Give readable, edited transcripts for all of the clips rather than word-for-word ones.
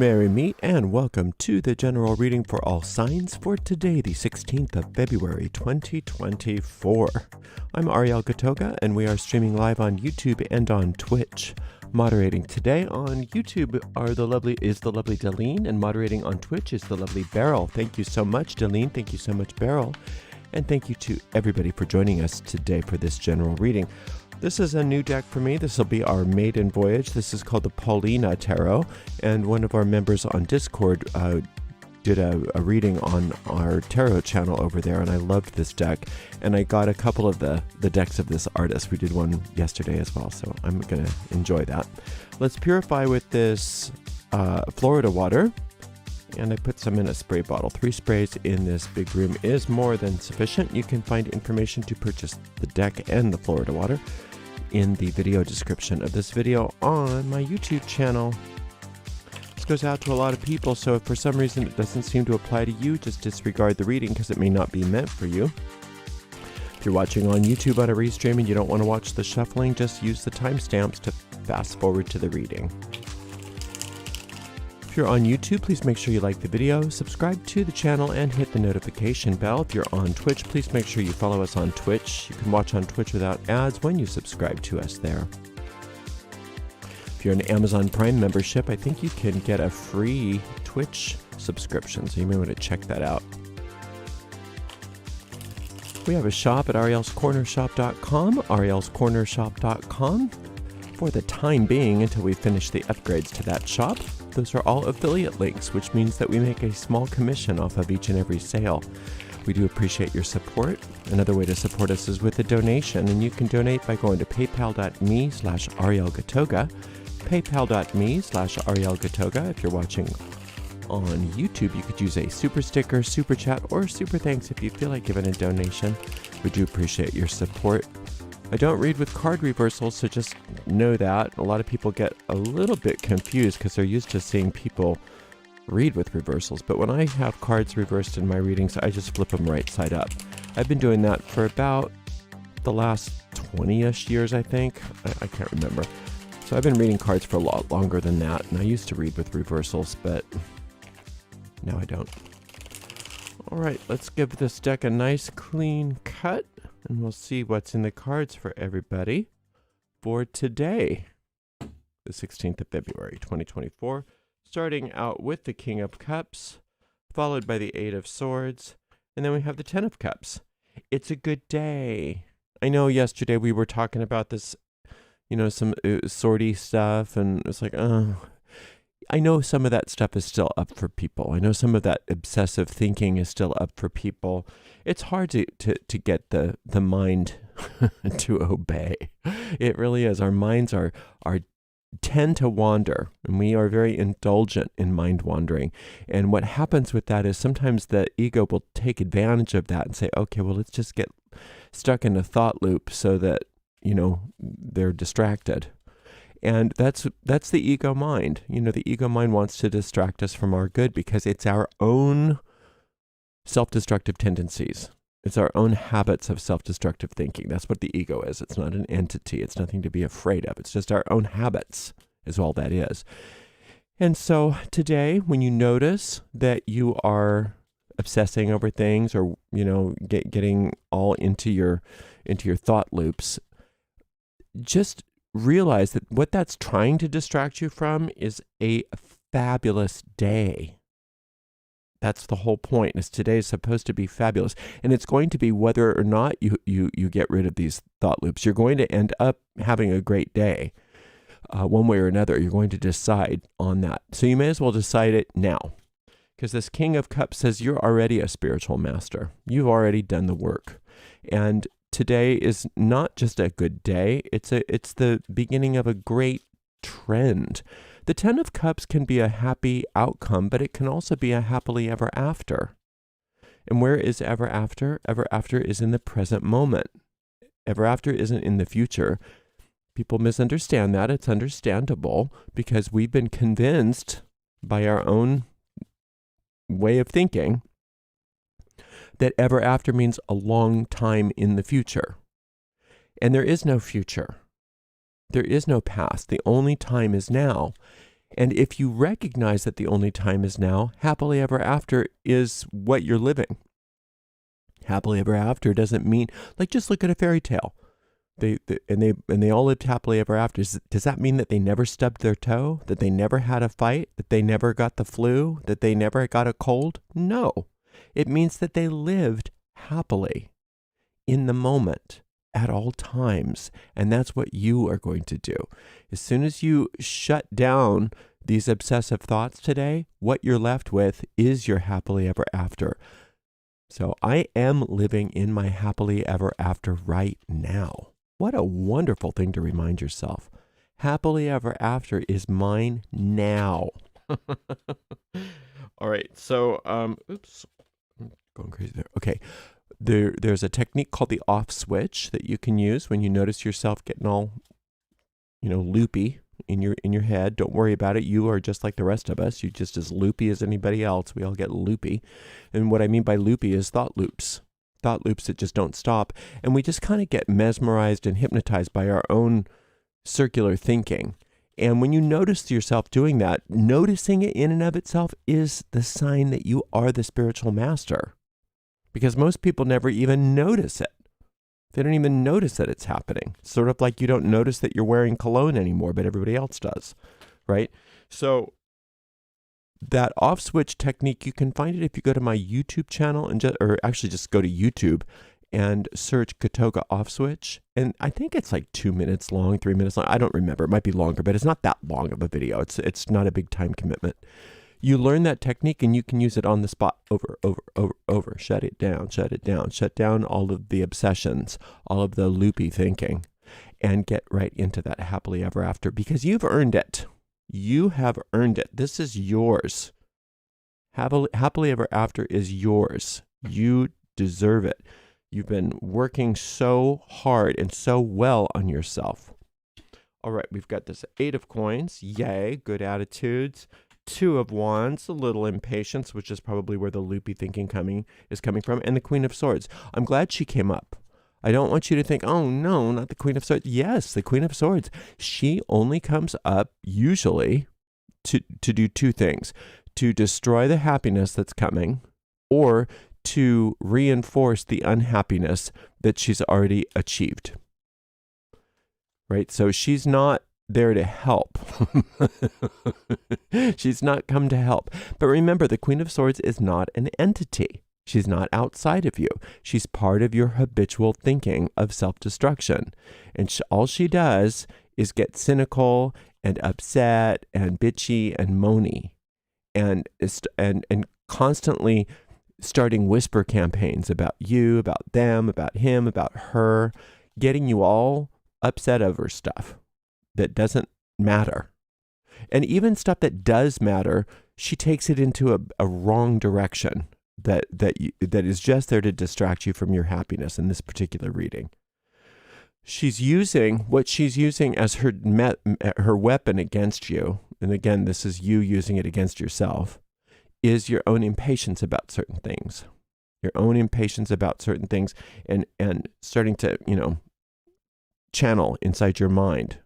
merry meet and welcome to the general reading for all signs for today, the 16th of February, 2024. I'm Ariel Gatoga and we are streaming live on YouTube and on Twitch. Moderating today on YouTube is the lovely Deline, and moderating on Twitch is the lovely Beryl. Thank you so much, Deline. Thank you so much, Beryl. And thank you to everybody for joining us today for this general reading. This is a new deck for me. This will be our maiden voyage. This is called the Paulina Tarot, and one of our members on Discord did a reading on our tarot channel over there, and I loved this deck. And I got a couple of the decks of this artist. We did one yesterday as well, so I'm going to enjoy that. Let's purify with this Florida water, and I put some in a spray bottle. 3 sprays in this big room is more than sufficient. You can find information to purchase the deck and the Florida water in the video description of this video on my YouTube channel. This goes out to a lot of people, so if for some reason it doesn't seem to apply to you, just disregard the reading because it may not be meant for you. If you're watching on YouTube on a restream and you don't want to watch the shuffling, just use the timestamps to fast forward to the reading. If you're on YouTube, please make sure you like the video, subscribe to the channel, and hit the notification bell. If you're on Twitch, please make sure you follow us on Twitch. You can watch on Twitch without ads when you subscribe to us there. If you're an Amazon Prime membership, I think you can get a free Twitch subscription, so you may want to check that out. We have a shop at arielscornershop.com, arielscornershop.com. For the time being, until we finish the upgrades to that shop, those are all affiliate links, which means that we make a small commission off of each and every sale. We do appreciate your support. Another way to support us is with a donation, and you can donate by going to paypal.me/arielgatoga, paypal.me/arielgatoga. If you're watching on YouTube, you could use a super sticker, super chat, or super thanks if you feel like giving a donation. We do appreciate your support. I don't read with card reversals, so just know that. A lot of people get a little bit confused because they're used to seeing people read with reversals. But when I have cards reversed in my readings, I just flip them right side up. I've been doing that for about the last 20-ish years, I think. I can't remember. So I've been reading cards for a lot longer than that, and I used to read with reversals, but now I don't. All right, let's give this deck a nice clean cut, and we'll see what's in the cards for everybody for today, the 16th of February, 2024. Starting out with the King of Cups, followed by the 8 of Swords, and then we have the 10 of Cups. It's a good day. I know yesterday we were talking about this, some swordy stuff, and it's like, I know some of that stuff is still up for people. I know some of that obsessive thinking is still up for people. It's hard to get the mind to obey. It really is. Our minds tend to wander, and we are very indulgent in mind wandering. And what happens with that is sometimes the ego will take advantage of that and say, okay, well, let's just get stuck in a thought loop so that, they're distracted. And that's the ego mind. The ego mind wants to distract us from our good because it's our own self-destructive tendencies. It's our own habits of self-destructive thinking. That's what the ego is. It's not an entity. It's nothing to be afraid of. It's just our own habits is all that is. And so today, when you notice that you are obsessing over things or, getting all into your thought loops, just realize that what that's trying to distract you from is a fabulous day. That's the whole point, is today is supposed to be fabulous. And it's going to be whether or not you get rid of these thought loops. You're going to end up having a great day. One way or another, you're going to decide on that. So you may as well decide it now. Because this King of Cups says you're already a spiritual master. You've already done the work. And today is not just a good day, it's the beginning of a great trend. The 10 of Cups can be a happy outcome, but it can also be a happily ever after. And where is ever after? Ever after is in the present moment. Ever after isn't in the future. People misunderstand that. It's understandable because we've been convinced by our own way of thinking that ever after means a long time in the future. And there is no future. There is no past. The only time is now. And if you recognize that the only time is now, happily ever after is what you're living. Happily ever after doesn't mean, like, just look at a fairy tale. They all lived happily ever after. Does that mean that they never stubbed their toe? That they never had a fight? That they never got the flu? That they never got a cold? No. It means that they lived happily in the moment at all times. And that's what you are going to do. As soon as you shut down these obsessive thoughts today, what you're left with is your happily ever after. So I am living in my happily ever after right now. What a wonderful thing to remind yourself. Happily ever after is mine now. All right. So, oops, I'm going crazy there. Okay. There's a technique called the off switch that you can use when you notice yourself getting all, loopy in your head. Don't worry about it. You are just like the rest of us. You're just as loopy as anybody else. We all get loopy. And what I mean by loopy is thought loops that just don't stop. And we just kind of get mesmerized and hypnotized by our own circular thinking. And when you notice yourself doing that, noticing it in and of itself is the sign that you are the spiritual master. Because most people never even notice it. They don't even notice that it's happening. It's sort of like you don't notice that you're wearing cologne anymore, but everybody else does, right? So that off switch technique, you can find it if you go to my YouTube channel and just go to YouTube and search Gatoga off switch. And I think it's like 2 minutes long, 3 minutes long. I don't remember. It might be longer, but it's not that long of a video. It's not a big time commitment. You learn that technique and you can use it on the spot over. Shut it down. Shut down all of the obsessions, all of the loopy thinking, and get right into that happily ever after because you've earned it. You have earned it. This is yours. Happily ever after is yours. You deserve it. You've been working so hard and so well on yourself. All right, we've got this 8 of coins. Yay, good attitudes. 2 of wands, a little impatience, which is probably where the loopy thinking is coming from, and the Queen of Swords. I'm glad she came up. I don't want you to think, oh no, not the Queen of Swords. Yes, the Queen of Swords. She only comes up usually to do 2 things: to destroy the happiness that's coming, or to reinforce the unhappiness that she's already achieved. Right? So she's not there to help. She's not come to help. But remember, the Queen of Swords is not an entity. She's not outside of you. She's part of your habitual thinking of self-destruction. And all she does is get cynical and upset and bitchy and moany and constantly starting whisper campaigns about you, about them, about him, about her, getting you all upset over stuff that doesn't matter. And even stuff that does matter, she takes it into a wrong direction that is just there to distract you from your happiness in this particular reading. She's using as her weapon against you, and again, this is you using it against yourself, is your own impatience about certain things. Your own impatience about certain things and starting to, channel inside your mind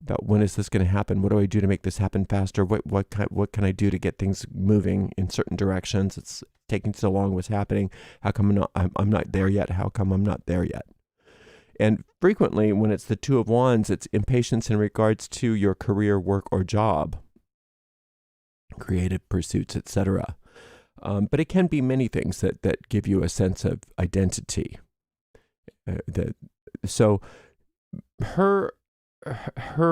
about when is this going to happen? What do I do to make this happen faster? What can I do to get things moving in certain directions? It's taking so long. What's happening? How come I'm not there yet? How come I'm not there yet? And frequently, when it's the 2 of wands, it's impatience in regards to your career, work, or job, creative pursuits, etc. But it can be many things that give you a sense of identity. So her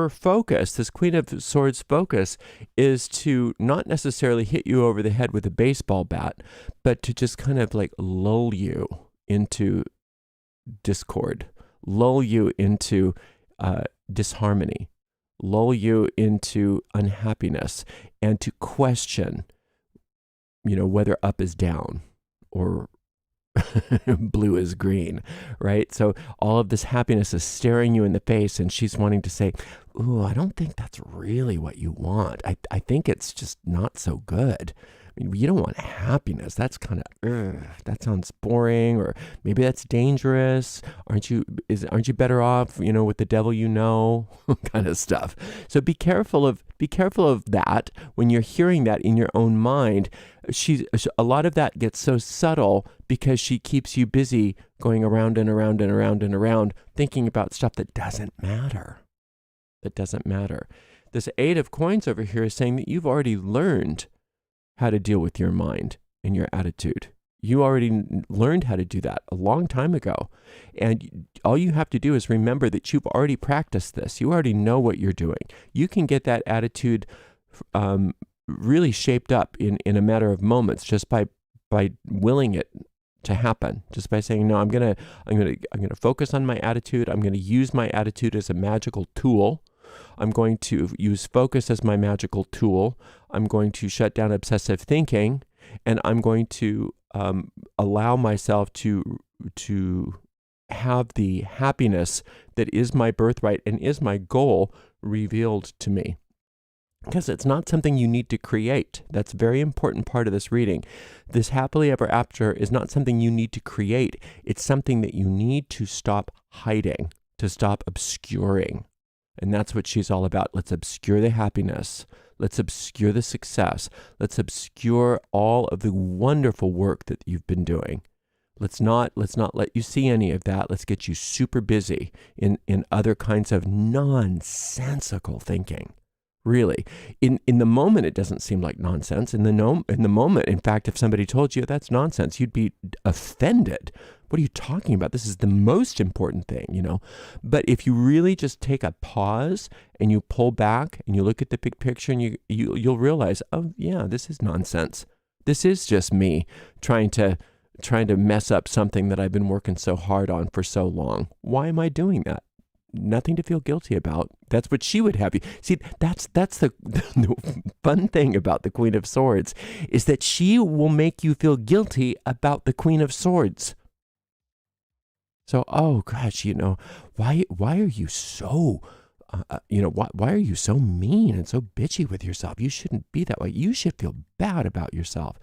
focus, this Queen of Swords focus, is to not necessarily hit you over the head with a baseball bat, but to just kind of like lull you into discord, lull you into disharmony, lull you into unhappiness, and to question, whether up is down or blue is green, right? So all of this happiness is staring you in the face, and she's wanting to say, ooh, I don't think that's really what you want. I think it's just not so good. I mean, you don't want happiness. That's kind of, that sounds boring, or maybe that's dangerous. Aren't you better off, with the devil, kind of stuff. So be careful of Be careful of that when you're hearing that in your own mind. A lot of that gets so subtle because she keeps you busy going around and around and around and around, thinking about stuff that doesn't matter. This 8 of coins over here is saying that you've already learned how to deal with your mind and your attitude. You already learned how to do that a long time ago. And all you have to do is remember that you've already practiced this. You already know what you're doing. You can get that attitude really shaped up in a matter of moments just by willing it to happen, just by saying, no, I'm gonna focus on my attitude. I'm gonna use my attitude as a magical tool. I'm going to use focus as my magical tool. I'm going to shut down obsessive thinking, and I'm going to allow myself to have the happiness that is my birthright and is my goal revealed to me. Because it's not something you need to create. That's a very important part of this reading. This happily ever after is not something you need to create. It's something that you need to stop hiding, to stop obscuring. And that's what she's all about. Let's obscure the happiness. Let's obscure the success. Let's obscure all of the wonderful work that you've been doing. Let's not let you see any of that. Let's get you super busy in other kinds of nonsensical thinking. Really, in the moment, it doesn't seem like nonsense. In the moment, in fact, if somebody told you that's nonsense, you'd be offended. What are you talking about? This is the most important thing, you know. But if you really just take a pause and you pull back and you look at the big picture, and you'll realize, oh yeah, this is nonsense. This is just me trying to mess up something that I've been working so hard on for so long. Why am I doing that? Nothing to feel guilty about. That's what she would have you. See, that's the fun thing about the Queen of Swords, is that she will make you feel guilty about the Queen of Swords. So, oh gosh, you know, why are you so, why are you so mean and so bitchy with yourself? You shouldn't be that way. You should feel bad about yourself.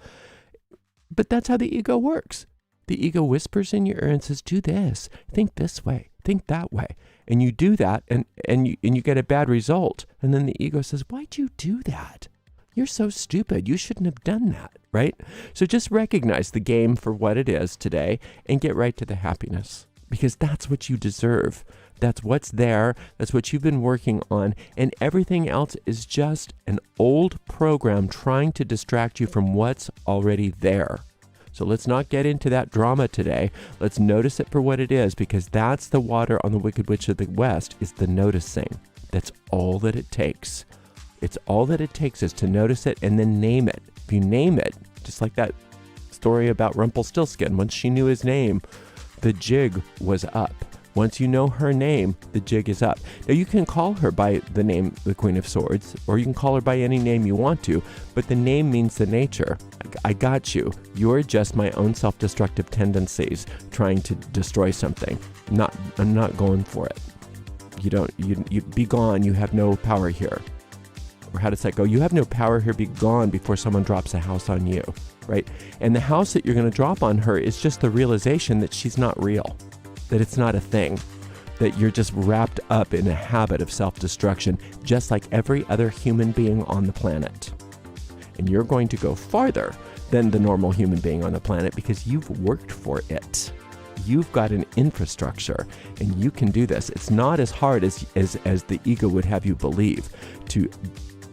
But that's how the ego works. The ego whispers in your ear and says, do this, think this way, think that way. And you do that and you get a bad result. And then the ego says, why'd you do that? You're so stupid. You shouldn't have done that, right? So just recognize the game for what it is today and get right to the happiness, because that's what you deserve. That's what's there. That's what you've been working on. And everything else is just an old program trying to distract you from what's already there. So let's not get into that drama today. Let's notice it for what it is, because that's the water on the Wicked Witch of the West, is the noticing. That's all that it takes. It's all that it takes is to notice it and then name it. If you name it, just like that story about Rumpelstiltskin, once she knew his name, the jig was up. Once you know her name, the jig is up. Now you can call her by the name, the Queen of Swords, or you can call her by any name you want to, but the name means the nature. I got you. You're just my own self-destructive tendencies trying to destroy something. I'm not going for it. You be gone. You have no power here. Or how does that go? You have no power here. Be gone before someone drops a house on you, right? And the house that you're going to drop on her is just the realization that she's not real. That it's not a thing, that you're just wrapped up in a habit of self-destruction, just like every other human being on the planet. And you're going to go farther than the normal human being on the planet because you've worked for it. You've got an infrastructure and you can do this. It's not as hard as the ego would have you believe to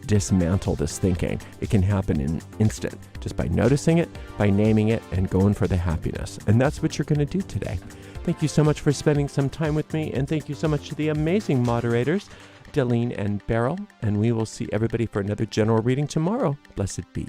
dismantle this thinking. It can happen in an instant, just by noticing it, by naming it, and going for the happiness. And that's what you're going to do today. Thank you so much for spending some time with me, and thank you so much to the amazing moderators, Delene and Beryl, and we will see everybody for another general reading tomorrow. Blessed be.